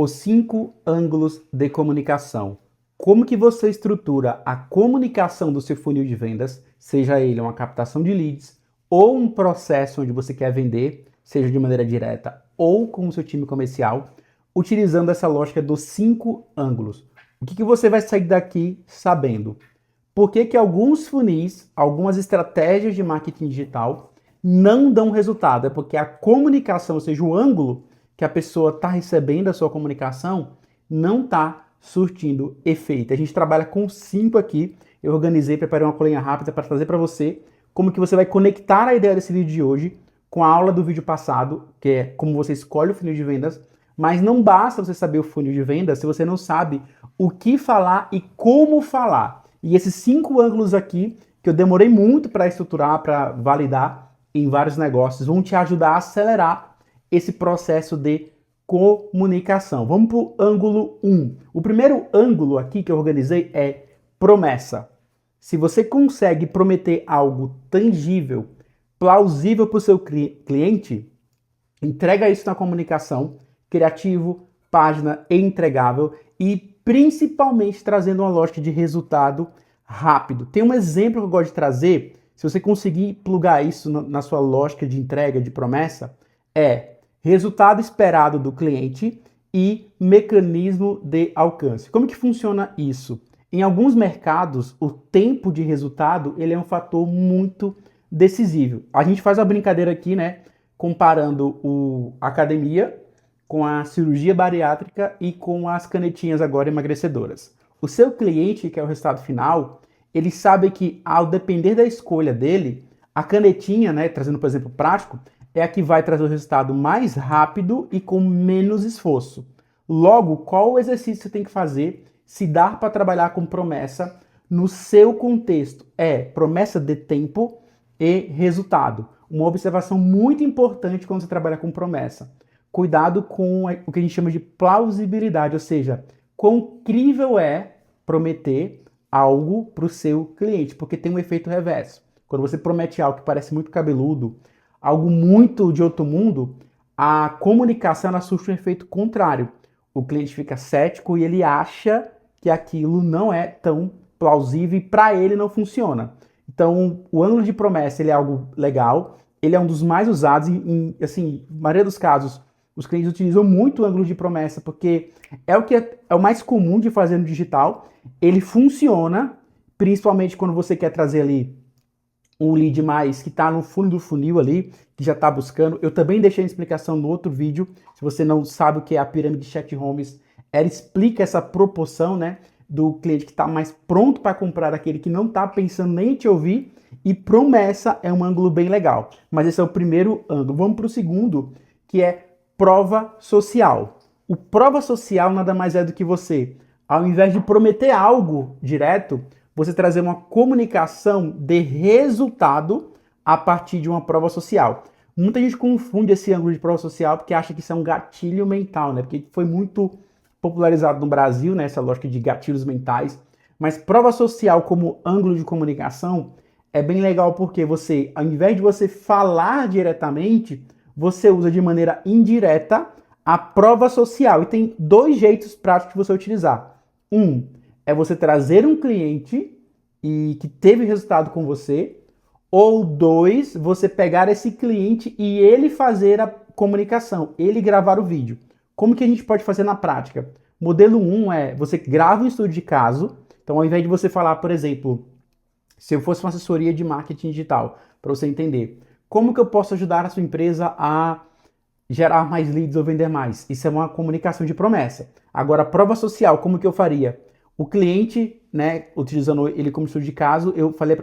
Os 5 ângulos de comunicação. Como que você estrutura a comunicação do seu funil de vendas, seja ele uma captação de leads ou um processo onde você quer vender, seja de maneira direta ou com o seu time comercial, utilizando essa lógica dos 5 ângulos. O que você vai sair daqui sabendo? Por que alguns funis, algumas estratégias de marketing digital não dão resultado? É porque a comunicação, ou seja, o ângulo que a pessoa está recebendo a sua comunicação, não está surtindo efeito. A gente trabalha com 5 aqui. Eu organizei, preparei uma colinha rápida para trazer para você como que você vai conectar a ideia desse vídeo de hoje com a aula do vídeo passado, que é como você escolhe o funil de vendas. Mas não basta você saber o funil de vendas se você não sabe o que falar e como falar. E esses 5 ângulos aqui, que eu demorei muito para estruturar, para validar em vários negócios, vão te ajudar a acelerar esse processo de comunicação. Vamos para o ângulo 1. O primeiro ângulo aqui que eu organizei é promessa. Se você consegue prometer algo tangível, plausível para o seu cliente, entrega isso na comunicação, criativo, página e entregável, e principalmente trazendo uma lógica de resultado rápido. Tem um exemplo que eu gosto de trazer, se você conseguir plugar isso na sua lógica de entrega, de promessa, é resultado esperado do cliente e mecanismo de alcance. Como que funciona isso? Em alguns mercados, o tempo de resultado ele é um fator muito decisivo. A gente faz uma brincadeira aqui, né? Comparando a academia com a cirurgia bariátrica e com as canetinhas agora emagrecedoras. O seu cliente, que é o resultado final, ele sabe que ao depender da escolha dele, a canetinha, né, trazendo por exemplo prático, é a que vai trazer o resultado mais rápido e com menos esforço. Logo, qual o exercício você tem que fazer se dar para trabalhar com promessa no seu contexto? É promessa de tempo e resultado. Uma observação muito importante quando você trabalha com promessa. Cuidado com o que a gente chama de plausibilidade, ou seja, quão crível é prometer algo para o seu cliente, porque tem um efeito reverso. Quando você promete algo que parece muito cabeludo, algo muito de outro mundo, a comunicação ela surte um efeito contrário. O cliente fica cético e ele acha que aquilo não é tão plausível e para ele não funciona. Então, o ângulo de promessa ele é algo legal, ele é um dos mais usados assim, na maioria dos casos, os clientes utilizam muito o ângulo de promessa porque é o mais comum de fazer no digital. Ele funciona, principalmente quando você quer trazer ali um lead mais que está no fundo do funil ali, que já está buscando. Eu também deixei a explicação no outro vídeo. Se você não sabe o que é a pirâmide de Chat Holmes, ela explica essa proporção, né, do cliente que está mais pronto para comprar, aquele que não está pensando nem em te ouvir. E promessa é um ângulo bem legal. Mas esse é o primeiro ângulo. Vamos para o segundo, que é prova social. O prova social nada mais é do que você, ao invés de prometer algo direto, você trazer uma comunicação de resultado a partir de uma prova social. Muita gente confunde esse ângulo de prova social porque acha que isso é um gatilho mental, né? Porque foi muito popularizado no Brasil, né? Essa lógica de gatilhos mentais. Mas prova social como ângulo de comunicação é bem legal porque você, ao invés de você falar diretamente, você usa de maneira indireta a prova social. E tem 2 jeitos práticos de você utilizar. Um é você trazer um cliente e que teve resultado com você, ou 2, você pegar esse cliente e ele fazer a comunicação, ele gravar o vídeo. Como que a gente pode fazer na prática? Modelo 1 é, você grava um estudo de caso, então ao invés de você falar, por exemplo, se eu fosse uma assessoria de marketing digital, para você entender, como que eu posso ajudar a sua empresa a gerar mais leads ou vender mais? Isso é uma comunicação de promessa. Agora, prova social, como que eu faria? O cliente, né, utilizando ele como estudo de caso, eu falei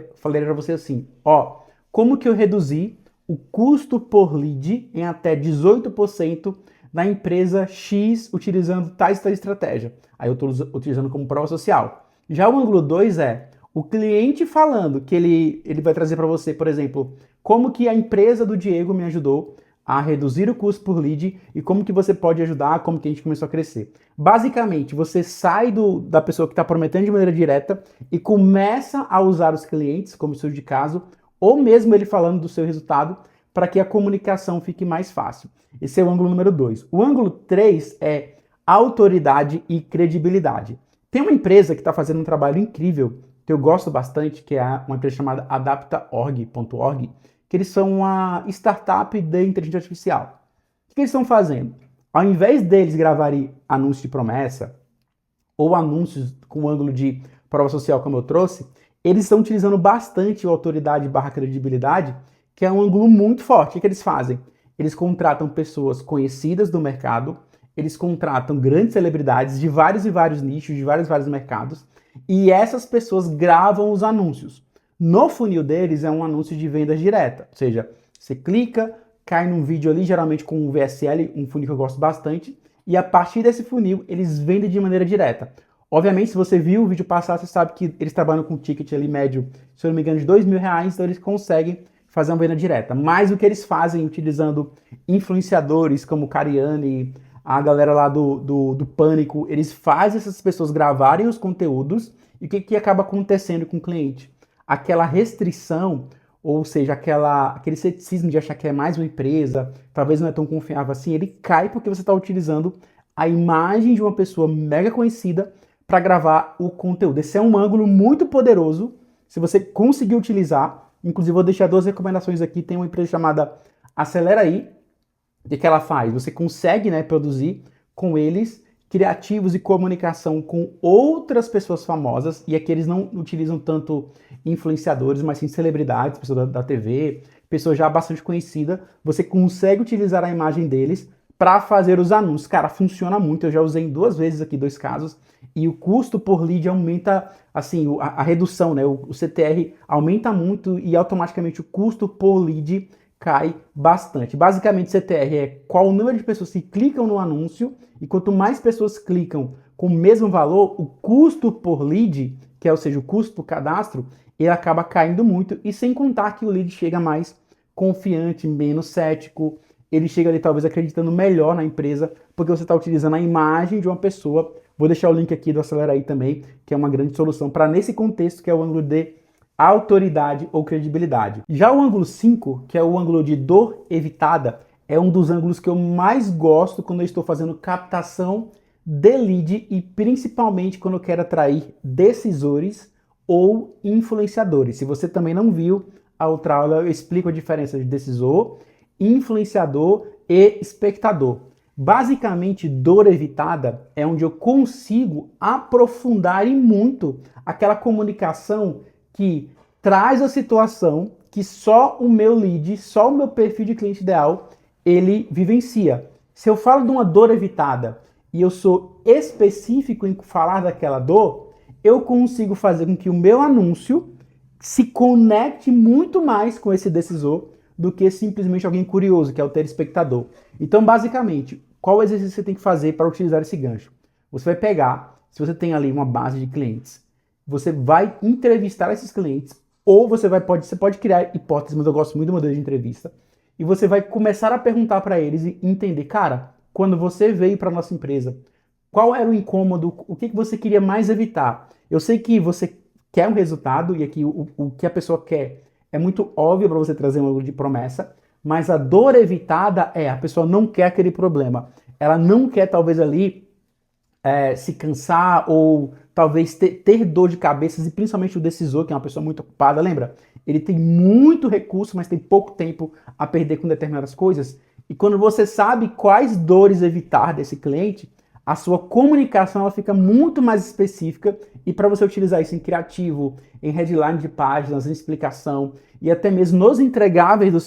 para você assim, ó, como que eu reduzi o custo por lead em até 18% na empresa X utilizando tais estratégia? Aí eu estou utilizando como prova social. Já o ângulo 2 é o cliente falando que ele vai trazer para você, por exemplo, como que a empresa do Diego me ajudou a reduzir o custo por lead e como que você pode ajudar, como que a gente começou a crescer. Basicamente, você sai da pessoa que está prometendo de maneira direta e começa a usar os clientes como estudo de caso, ou mesmo ele falando do seu resultado, para que a comunicação fique mais fácil. Esse é o ângulo número 2. O ângulo 3 é autoridade e credibilidade. Tem uma empresa que está fazendo um trabalho incrível, que eu gosto bastante, que é uma empresa chamada adapta.org, que eles são uma startup de inteligência artificial. O que eles estão fazendo? Ao invés deles gravarem anúncios de promessa, ou anúncios com ângulo de prova social, como eu trouxe, eles estão utilizando bastante o autoridade/credibilidade, que é um ângulo muito forte. O que eles fazem? Eles contratam pessoas conhecidas do mercado, eles contratam grandes celebridades de vários e vários nichos, de vários e vários mercados, e essas pessoas gravam os anúncios. No funil deles é um anúncio de venda direta, ou seja, você clica, cai num vídeo ali, geralmente com um VSL, um funil que eu gosto bastante, e a partir desse funil eles vendem de maneira direta. Obviamente, se você viu o vídeo passado, você sabe que eles trabalham com um ticket ali médio, se eu não me engano, de R$2.000, então eles conseguem fazer uma venda direta. Mas o que eles fazem utilizando influenciadores como Cariani, a galera lá do Pânico, eles fazem essas pessoas gravarem os conteúdos e o que acaba acontecendo com o cliente? Aquela restrição, ou seja, aquele ceticismo de achar que é mais uma empresa, talvez não é tão confiável assim, ele cai porque você está utilizando a imagem de uma pessoa mega conhecida para gravar o conteúdo. Esse é um ângulo muito poderoso, se você conseguir utilizar. Inclusive, vou deixar 2 recomendações aqui. Tem uma empresa chamada Acelera.ai. O que ela faz? Você consegue, né, produzir com eles criativos e comunicação com outras pessoas famosas, e aqui eles não utilizam tanto influenciadores, mas sim celebridades, pessoas da TV, pessoas já bastante conhecidas. Você consegue utilizar a imagem deles para fazer os anúncios. Cara, funciona muito. Eu já usei 2 vezes aqui, 2 casos, e o custo por lead aumenta, assim, a redução, né? O CTR aumenta muito e automaticamente o custo por lead cai bastante. Basicamente, CTR é qual o número de pessoas que clicam no anúncio, e quanto mais pessoas clicam com o mesmo valor, o custo por lead, que é, ou seja, o custo por cadastro, ele acaba caindo muito, e sem contar que o lead chega mais confiante, menos cético, ele chega ali talvez acreditando melhor na empresa, porque você está utilizando a imagem de uma pessoa. Vou deixar o link aqui do Acelera.ai também, que é uma grande solução para nesse contexto, que é o ângulo de autoridade ou credibilidade. Já o ângulo 5, que é o ângulo de dor evitada, é um dos ângulos que eu mais gosto quando eu estou fazendo captação de lead e principalmente quando eu quero atrair decisores ou influenciadores. Se você também não viu a outra aula, eu explico a diferença de decisor, influenciador e espectador. Basicamente, dor evitada é onde eu consigo aprofundar e muito aquela comunicação que traz a situação que só o meu lead, só o meu perfil de cliente ideal, ele vivencia. Se eu falo de uma dor evitada e eu sou específico em falar daquela dor, eu consigo fazer com que o meu anúncio se conecte muito mais com esse decisor do que simplesmente alguém curioso, que é o telespectador. Então, basicamente, qual exercício você tem que fazer para utilizar esse gancho? Você vai pegar, se você tem ali uma base de clientes, você vai entrevistar esses clientes, ou você pode criar hipóteses, mas eu gosto muito do modelo de entrevista, e você vai começar a perguntar para eles e entender, cara, quando você veio para a nossa empresa, qual era o incômodo, o que você queria mais evitar? Eu sei que você quer um resultado, e aqui o que a pessoa quer é muito óbvio para você trazer um ângulo de promessa, mas a dor evitada a pessoa não quer aquele problema. Ela não quer, talvez, ali se cansar ou talvez ter dor de cabeça, e principalmente o decisor, que é uma pessoa muito ocupada, lembra? Ele tem muito recurso, mas tem pouco tempo a perder com determinadas coisas. E quando você sabe quais dores evitar desse cliente, a sua comunicação ela fica muito mais específica, e para você utilizar isso em criativo, em headline de páginas, em explicação e até mesmo nos entregáveis do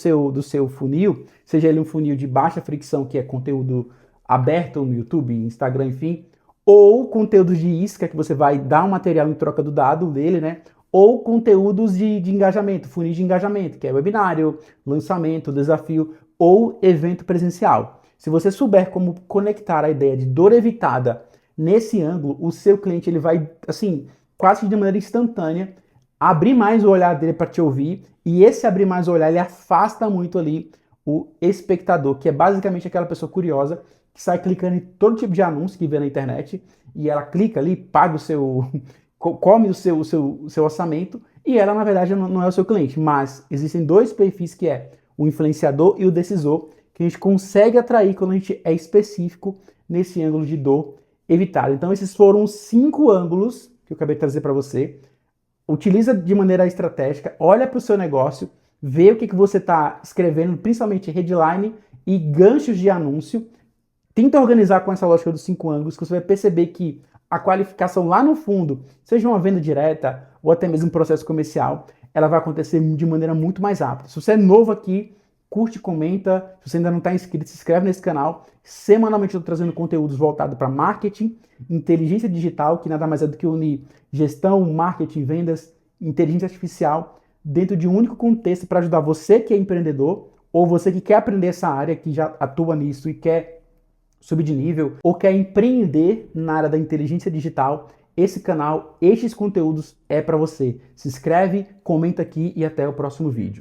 seu funil, seja ele um funil de baixa fricção, que é conteúdo aberto no YouTube, Instagram, enfim, ou conteúdos de isca, que você vai dar um material em troca do dado dele, né? Ou conteúdos de engajamento, funil de engajamento, que é webinário, lançamento, desafio ou evento presencial. Se você souber como conectar a ideia de dor evitada nesse ângulo, o seu cliente ele vai, assim, quase de maneira instantânea, abrir mais o olhar dele para te ouvir, e esse abrir mais o olhar, ele afasta muito ali o espectador, que é basicamente aquela pessoa curiosa que sai clicando em todo tipo de anúncio que vê na internet, e ela clica ali, paga o seu, come o seu orçamento, e ela, na verdade, não é o seu cliente. Mas existem 2 perfis, que é o influenciador e o decisor, que a gente consegue atrair quando a gente é específico nesse ângulo de dor evitado. Então esses foram os 5 ângulos que eu acabei de trazer para você. Utiliza de maneira estratégica, olha para o seu negócio, vê o que você está escrevendo, principalmente headline e ganchos de anúncio. Tenta organizar com essa lógica dos 5 ângulos, que você vai perceber que a qualificação lá no fundo, seja uma venda direta ou até mesmo um processo comercial, ela vai acontecer de maneira muito mais rápida. Se você é novo aqui, curte, comenta. Se você ainda não está inscrito, se inscreve nesse canal. Semanalmente eu estou trazendo conteúdos voltados para marketing, inteligência digital, que nada mais é do que unir gestão, marketing, vendas, inteligência artificial dentro de um único contexto para ajudar você que é empreendedor ou você que quer aprender essa área, que já atua nisso e quer subir de nível ou quer empreender na área da inteligência digital. Esse canal, estes conteúdos é para você. Se inscreve, comenta aqui e até o próximo vídeo.